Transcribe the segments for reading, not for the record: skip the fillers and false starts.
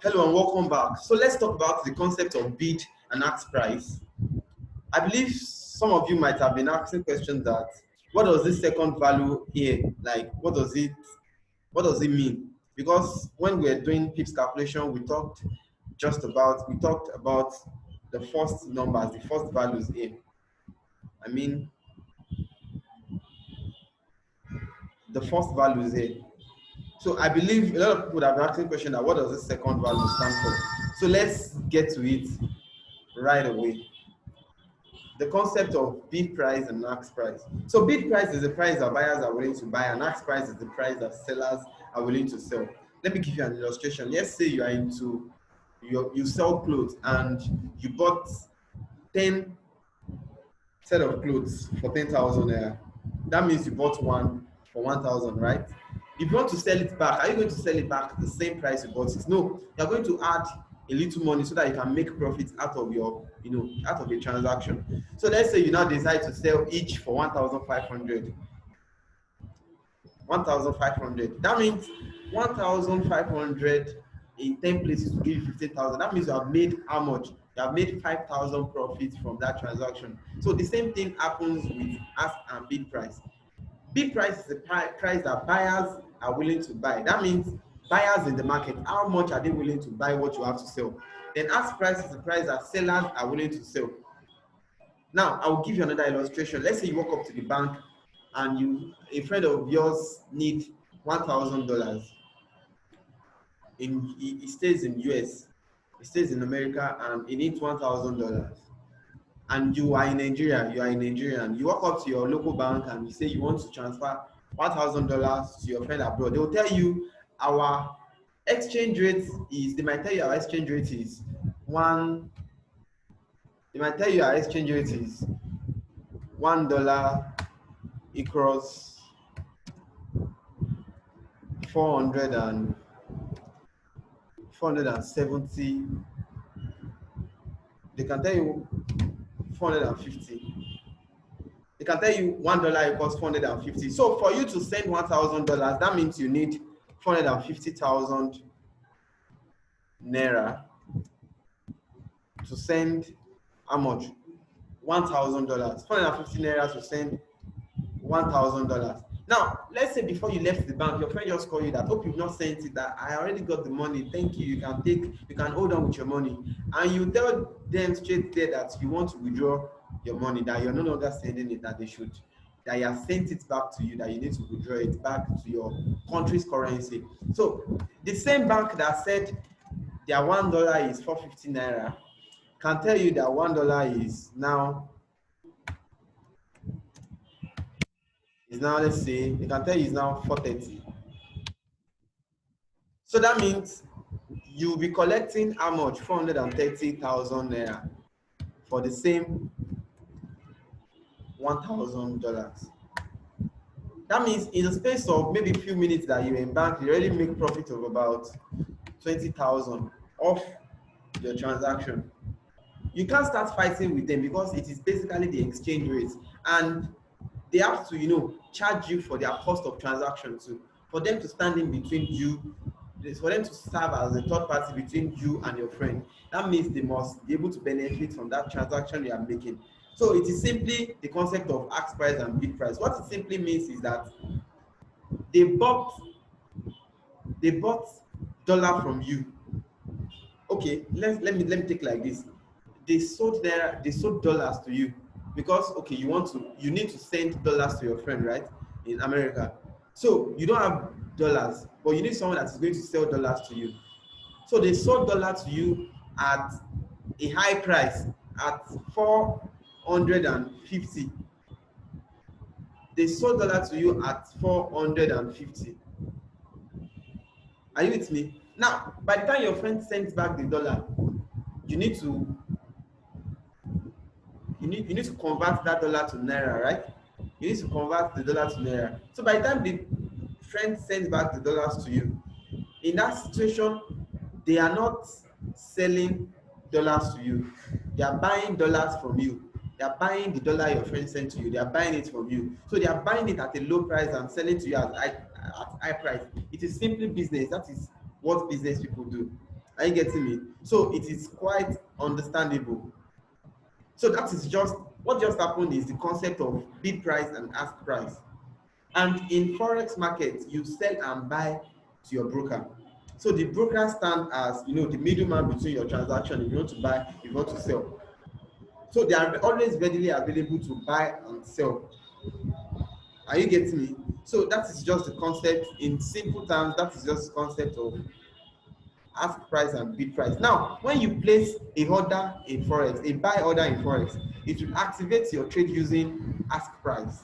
Hello and welcome back. So let's talk about the concept of bid and ask price. I believe some of you might have been asking questions that what does this second value here like? What does it mean? Because when we were doing PIPS calculation, we talked about the first numbers, the first values here. I mean the first values here. So I believe a lot of people have been asking question that what does this second value stand for? So let's get to it right away. The concept of bid price and ask price. So bid price is the price that buyers are willing to buy, and ask price is the price that sellers are willing to sell. Let me give you an illustration. Let's say you are into you sell clothes and you bought 10 set of clothes for 10,000 naira. That means you bought one for 1,000, right? If you want to sell it back, are you going to sell it back the same price you bought it? No, you're going to add a little money so that you can make profits out of your, out of a transaction. So let's say you now decide to sell each for 1,500. 1,500. That means 1,500 in 10 places to give you 15,000. That means you have made how much? You have made 5,000 profits from that transaction. So the same thing happens with ask and bid price. Bid price is the price that buyers are willing to buy. That means buyers in the market, how much are they willing to buy what you have to sell? Then ask price is the price that sellers are willing to sell. Now, I will give you another illustration. Let's say you walk up to the bank and a friend of yours need $1,000. He stays in US, he stays in America, and he needs $1,000. And you are in Nigeria, you are in Nigeria, and you walk up to your local bank and you say you want to transfer $1,000 to your friend abroad. They will tell you our exchange rate is, they might tell you our exchange rate is one, they might tell you our exchange rate is $1 equals 470. They can tell you 450. They can tell you $1 equals 450. So for you to send $1,000, that means you need 450,000 naira to send how much? $1,000. 450 naira to send $1,000. Now, let's say before you left the bank, your friend just called you that, hope you've not sent it, that I already got the money, thank you, you can hold on with your money. And you tell them straight there that you want to withdraw your money, that you're no longer sending it, that you have sent it back to you, that you need to withdraw it back to your country's currency. So the same bank that said their $1 is 450 naira can tell you that $1 is now, let's say, they can tell you it's now 430. So that means you'll be collecting how much? 430,000 naira for the same $1,000. That means in the space of maybe a few minutes that you're in bank, you already make profit of about 20,000 off your transaction. You can't start fighting with them because it is basically the exchange rate, and they have to, charge you for their cost of transaction too. For them to stand in between you, for them to serve as a third party between you and your friend, that means they must be able to benefit from that transaction you are making. So it is simply the concept of ask price and bid price. What it simply means is that they bought dollar from you. Okay, let me take like this. They sold dollars to you because, okay, you need to send dollars to your friend, right, in America. So you don't have dollars, but you need someone that is going to sell dollars to you. So they sold dollars to you at a high price, at 450. They sold dollars to you at 450. Are you with me? Now, by the time your friend sends back the dollar, you need to convert that dollar to naira, right? You need to convert the dollar to naira. So by the time the friend sends back the dollars to you, in that situation, they are not selling dollars to you. They are buying dollars from you. They are buying the dollar your friend sent to you. They are buying it from you. So they are buying it at a low price and selling to you at high price. It is simply business. That is what business people do. Are you getting me? So it is quite understandable. So that is just what just happened is the concept of bid price and ask price. And in forex market, you sell and buy to your broker. So the broker stand as the middleman between your transaction. If you want to buy, if you want to sell. So they are always readily available to buy and sell. Are you getting me? So that is just the concept in simple terms. That is just the concept of ask price and bid price. Now, when you place a order in forex, a buy order in forex, it will activate your trade using ask price.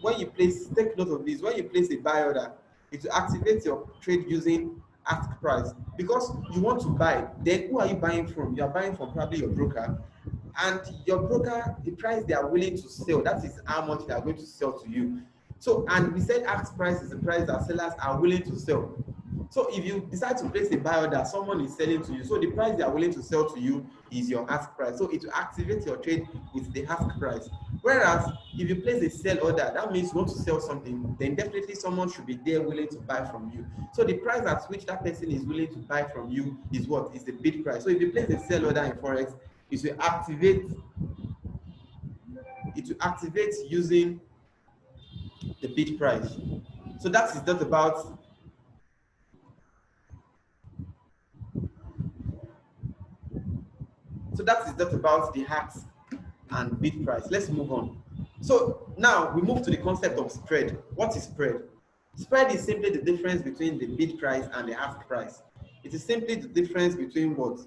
When you place, take note of this, when you place a buy order, it will activate your trade using ask price because you want to buy. Then who are you buying from? You are buying from probably your broker, and your broker, the price they are willing to sell, that is how much they are going to sell to you. So, and we said ask price is the price that sellers are willing to sell. So if you decide to place a buy order, someone is selling to you, so the price they are willing to sell to you is your ask price. So it will activate your trade with the ask price. Whereas if you place a sell order, that means you want to sell something, then definitely someone should be there willing to buy from you. So the price at which that person is willing to buy from you is what is the bid price. So if you place a sell order in forex, it will activate using the bid price. So that is just about the ask and bid price. Let's move on. So now we move to the concept of spread. What is spread? Spread is simply the difference between the bid price and the ask price. It is simply the difference between what?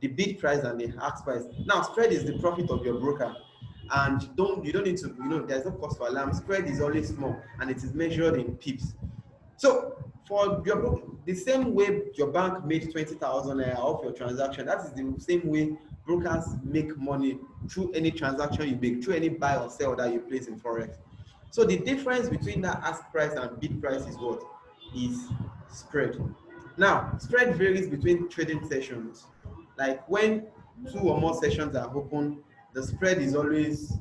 The bid price and the ask price. Now, spread is the profit of your broker. And you don't need to, there's no cost for alarm. Spread is always small and it is measured in pips. So for your broker, the same way your bank made 20,000 naira off your transaction, that is the same way brokers make money through any transaction you make, through any buy or sell that you place in forex. So the difference between that ask price and bid price is what? Is spread. Now, spread varies between trading sessions. Like when 2 or more sessions are open, the spread is always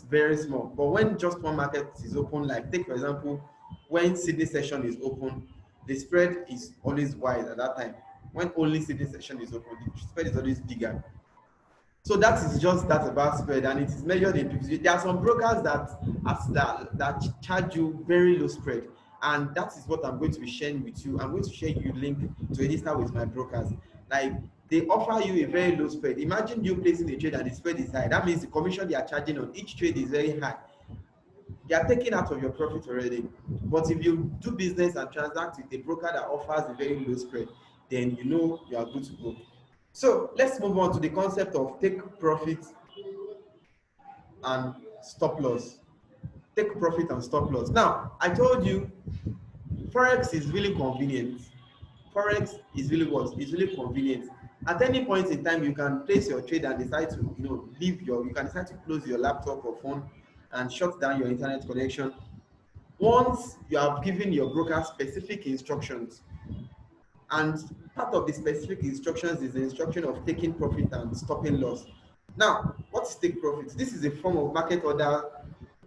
very small. But when just one market is open, like take for example, when Sydney session is open, the spread is always wide at that time. When only Sydney session is open, the spread is always bigger. So that is just that about spread, and it is measured in pips. There are some brokers that charge you very low spread, and that is what I'm going to be sharing with you. I'm going to share you a link to register with my brokers. Like they offer you a very low spread. Imagine you placing a trade and the spread is high. That means the commission they are charging on each trade is very high. They are taking out of your profit already. But if you do business and transact with a broker that offers a very low spread, then you are good to go. So let's move on to the concept of take profit and stop loss. Take profit and stop loss. Now, I told you Forex is really convenient. Forex is really what? It's really convenient. At any point in time, you can place your trade and decide to, you can decide to close your laptop or phone and shut down your internet connection. Once you have given your broker specific instructions, and part of the specific instructions is the instruction of taking profit and stopping loss. Now, what is take profit? This is a form of market order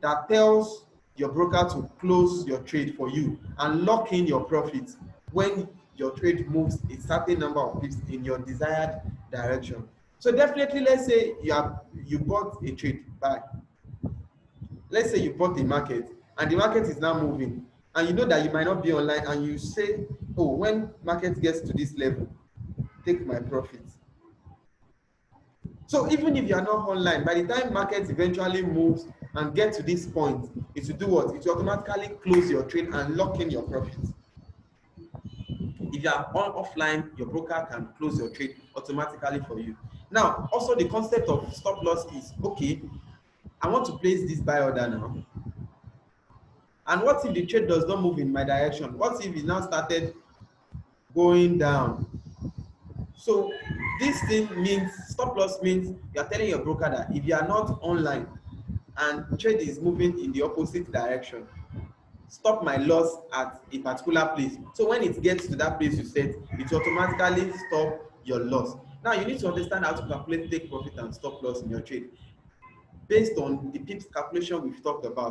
that tells your broker to close your trade for you and lock in your profit when your trade moves a certain number of pips in your desired direction. So definitely, let's say you bought a trade buy. Let's say you bought the market and the market is now moving, and you know that you might not be online, and you say, oh, when market gets to this level, take my profit. So even if you are not online, by the time market eventually moves and get to this point, it will do what? It will automatically close your trade and lock in your profit. If you are offline, your broker can close your trade automatically for you. Now, also the concept of stop loss is, okay, I want to place this buy order now. And what if the trade does not move in my direction? What if it now started going down? So this thing means, stop loss means you are telling your broker that if you are not online and trade is moving in the opposite direction, stop my loss at a particular place. So when it gets to that place you set, it will automatically stop your loss. Now you need to understand how to calculate take profit and stop loss in your trade based on the PIPS calculation we've talked about.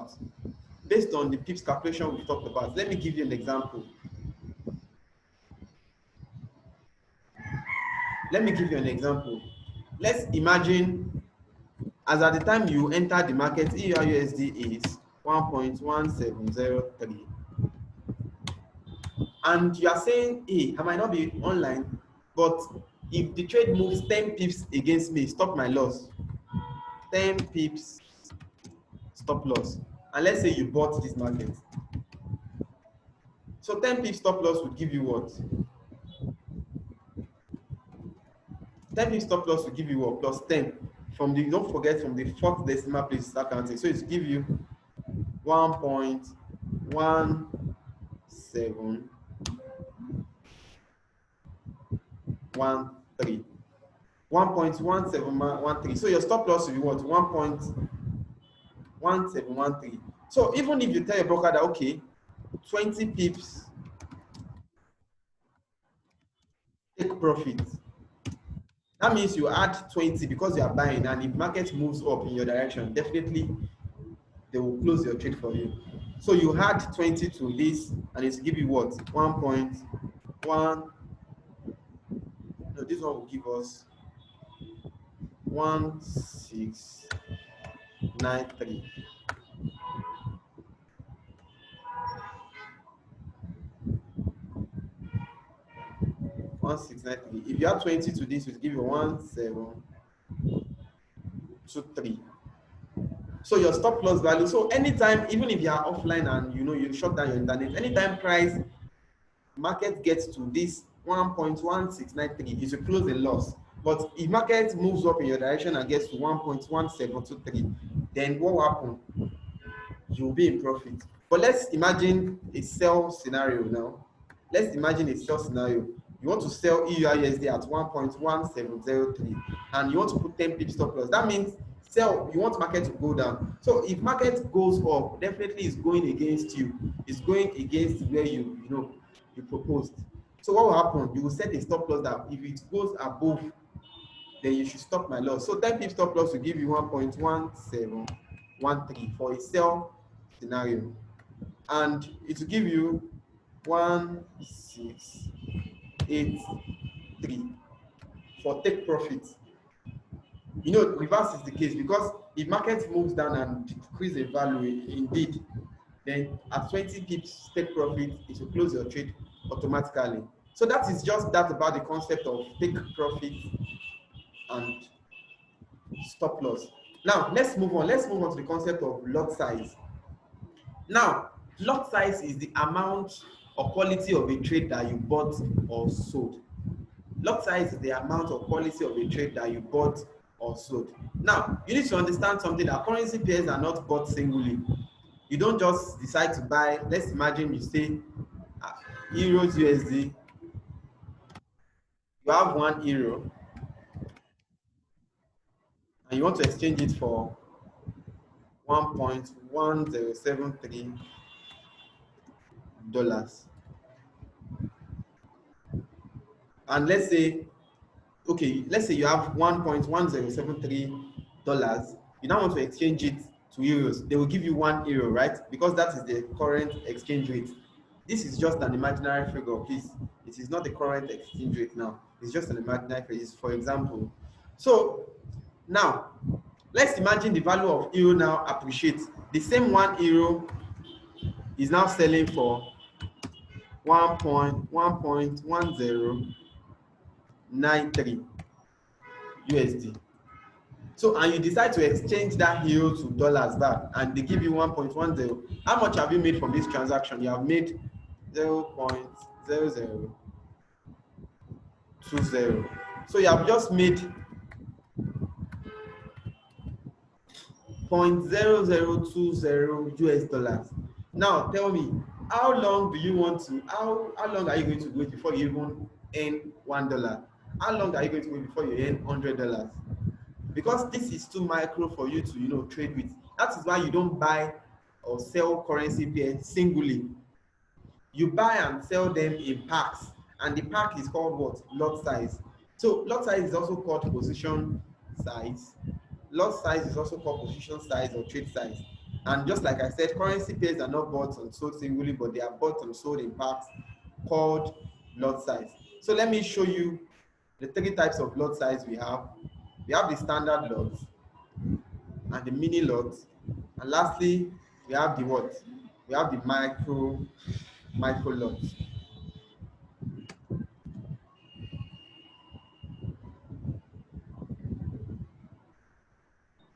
Let me give you an example. Let me give you an example. Let's imagine as at the time you enter the market, EURUSD is 1.1703. And you are saying, hey, I might not be online, but if the trade moves 10 pips against me, stop my loss. 10 pips, stop loss. And let's say you bought this market. So 10 pips stop loss would give you what? 10 pips stop loss will give you what? Plus 10. From the, don't forget, from the fourth decimal place start counting. So it's give you 1.1713. .1713. So your stop loss will be what? 1.1713. So even if you tell your broker that okay, 20 pips take profit, that means you add 20 because you are buying, and if market moves up in your direction, definitely they will close your trade for you. So you add 20 to this, and it's give you what? 1.1. No, this one will give us 1693. If you add 20 to this, it will give you 1723. So your stop loss value. So anytime, even if you are offline and you know you shut down your internet, anytime price market gets to this 1.1693, it will close a loss. But if market moves up in your direction and gets to 1.1723, then what will happen? You will be in profit. But let's imagine a sell scenario now. Let's imagine a sell scenario. You want to sell EURUSD at 1.1703 and you want to put 10 pips stop loss. That means sell, you want market to go down. So if market goes up, definitely it's going against you. It's going against where you proposed. So what will happen? You will set a stop loss that if it goes above, then you should stop my loss. So 10 pips stop loss will give you 1.1713 for a sell scenario, and it will give you 1683 for take profit. You know, reverse is the case, because if market moves down and decrease in value, indeed, then at 20 pips take profit, it will close your trade automatically. So that is just that about the concept of take profit and stop loss. Now let's move on. Let's move on to the concept of lot size. Now, lot size is the amount or quality of a trade that you bought or sold. Lot size is the amount or quality of a trade that you bought or sold. Now, you need to understand something, that currency pairs are not bought singly. You don't just decide to buy. Let's imagine you say euros USD. You have €1 and you want to exchange it for 1.1073 dollars. And let's say, okay, let's say you have 1.1073 dollars. You now want to exchange it to euros. They will give you €1, right? Because that is the current exchange rate. This is just an imaginary figure, please. It is not the current exchange rate now. It's just an imaginary figure, for example. So now, let's imagine the value of euro now appreciates. The same €1 is now selling for 1.1093 USD. So, and you decide to exchange that euro to dollars back, and they give you 1.10. How much have you made from this transaction? You have made 0.0020. So you have just made 0.0020 US dollars. Now tell me, how long do you want to, how long are you going to wait before you even earn $1? How long are you going to wait before you earn $100? Because this is too micro for you to trade with. That is why you don't buy or sell currency pairs singly. You buy and sell them in packs, and the pack is called what? Lot size. So lot size is also called position size. Lot size is also called position size or trade size. And just like I said, currency pairs are not bought and sold singly, but they are bought and sold in packs called lot size. So let me show you the three types of lot size we have. We have the standard lot and the mini lot, and lastly we have the what? We have the micro lot.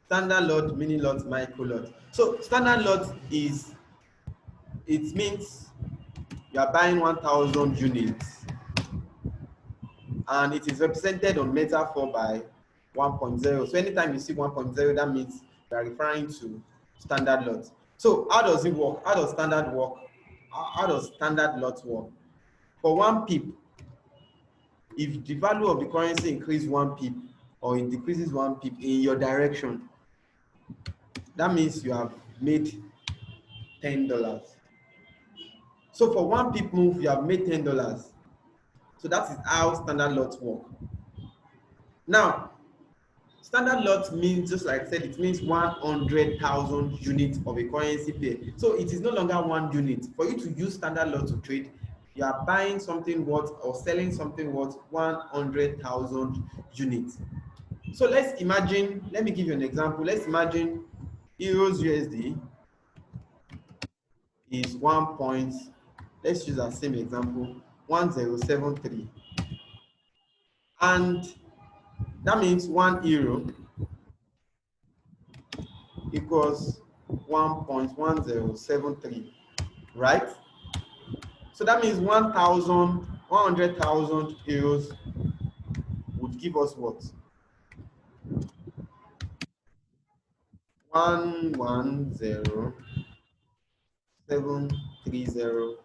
Standard lot, mini lot, micro lot. So standard lot is, it means you are buying 1,000 units and it is represented on metal 4 by 1.0. So anytime you see 1.0, that means you are referring to standard lot. So how does it work? How does standard work? How does standard lot work? For 1 pip, if the value of the currency increases 1 pip or it decreases 1 pip in your direction, that means you have made $10. So for 1 pip move, you have made $10. So that is how standard lots work. Now, standard lot means, just like I said, it means 100,000 units of a currency pair. So it is no longer 1 unit. For you to use standard lot to trade, you are buying something worth or selling something worth 100,000 units. So let's imagine, let me give you an example. Let's imagine euros USD is 1 point, let's use our same example, 1073. And that means 1 euro equals 1.1073, right? So that means 100,000 euros would give us what? 110,730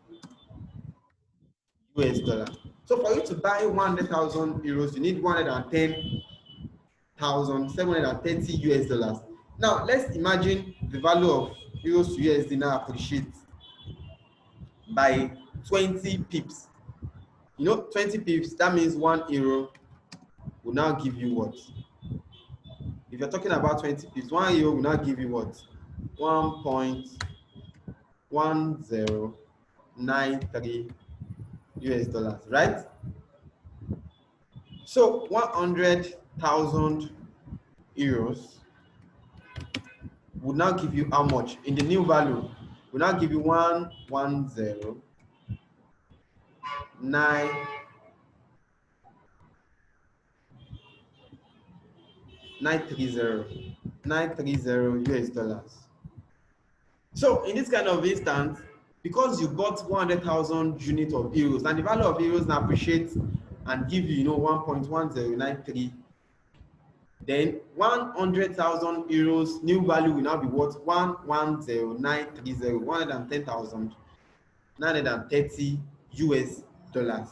US dollar. So for you to buy 100,000 euros, you need 110,730 US dollars. Now let's imagine the value of euros to USD now appreciates by 20 pips. You know, 20 pips, that means 1 euro will now give you what? If you're talking about 20 pips, 1 euro will now give you what? 1.1093 US dollars, right? So 100,000 euros would now give you how much? In the new value, will now give you 930 US dollars. So in this kind of instance, because you bought 100,000 units of euros and the value of euros now appreciates and give you, 1.1093, then 100,000 euros new value will now be what? 110,930, 110,930 US dollars.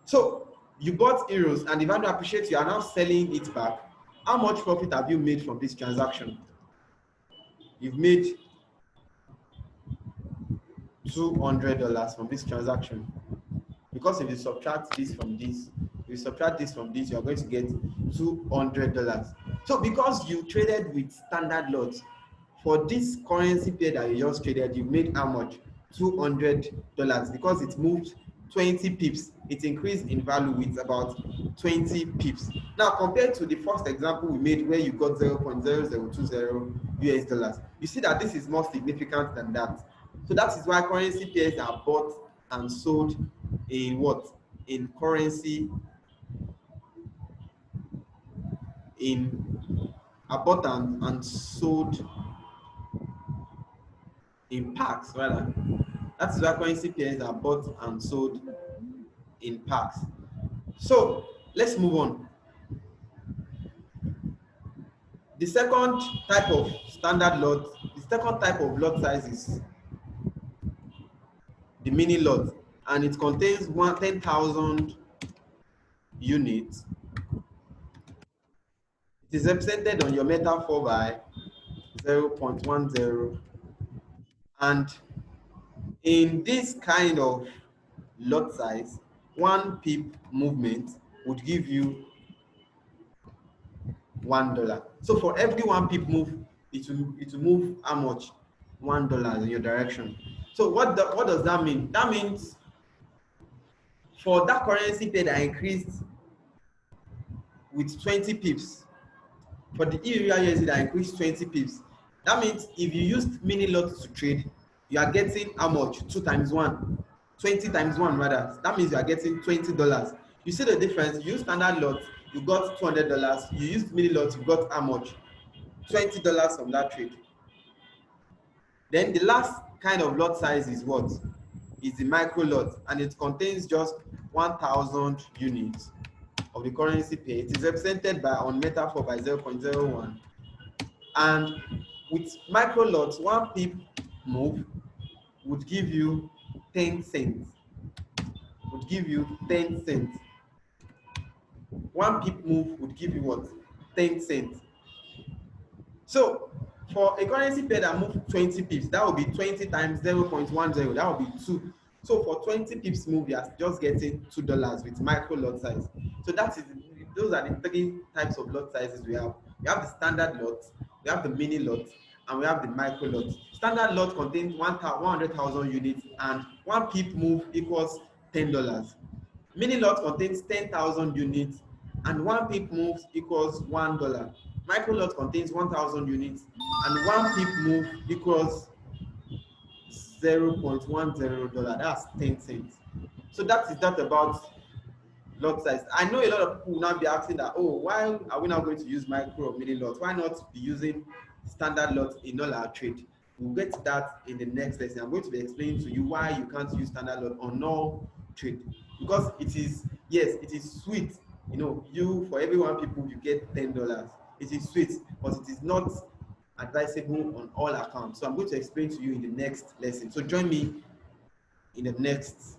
So you bought euros and the value appreciates, you are now selling it back. How much profit have you made from this transaction? You've made $200 from this transaction, because if you subtract this from this, you are going to get $200. So because you traded with standard lots for this currency pair that you just traded, you made how much? $200, because it moved 20 pips. It increased in value with about 20 pips. Now compared to the first example we made where you got 0.0020 US dollars, you see that this is more significant than that. So that is why currency pairs are bought and sold in what? In currency, are bought and sold in packs, rather. That is why currency pairs are bought and sold in packs. So let's move on. The second type of standard lot, the second type of lot size is the mini lot, and it contains 10,000 units. It is represented on your metal 4 by 0.10, and in this kind of lot size, 1 pip movement would give you $1. So for every 1 pip move, it will move how much? $1 in your direction. So what does that mean? That means for that currency pair that increased with 20 pips. For the EURUSD that increased 20 pips. That means if you used mini lot to trade, you are getting how much? 2 times 1. 20 times 1 rather. That means you are getting $20. You see the difference? You use standard lot, you got $200. You used mini lot, you got how much? $20 from that trade. Then the last kind of lot size is what? Is the micro lot, and it contains just 1,000 units of the currency pair. It is represented by on metaphor by 0.01. And with micro lots, 1 pip move would give you 10 cents. Would give you 10 cents. 1 pip move would give you what? 10 cents. So for a currency pair that moves 20 pips, that would be 20 times 0.10. That would be 2. So for 20 pips move, you are just getting $2 with micro lot size. So that is, those are the 3 types of lot sizes we have. We have the standard lot, we have the mini lot, and we have the micro lot. Standard lot contains 100,000 units, and 1 pip move equals $10. Mini lot contains 10,000 units, and 1 pip move equals $1. Micro lot contains 1,000 units, and 1 pip move equals $0.10. That's 10 cents. So that is that about lot size. I know a lot of people will now be asking that, oh, why are we now going to use micro or mini lot? Why not be using standard lot in all our trade? We'll get to that in the next lesson. I'm going to be explaining to you why you can't use standard lot on all trade. Because it is, yes, it is sweet. You know, you, for every 1 people, you get $10. It is sweet, but it is not advisable on all accounts. So I'm going to explain to you in the next lesson. So join me in the next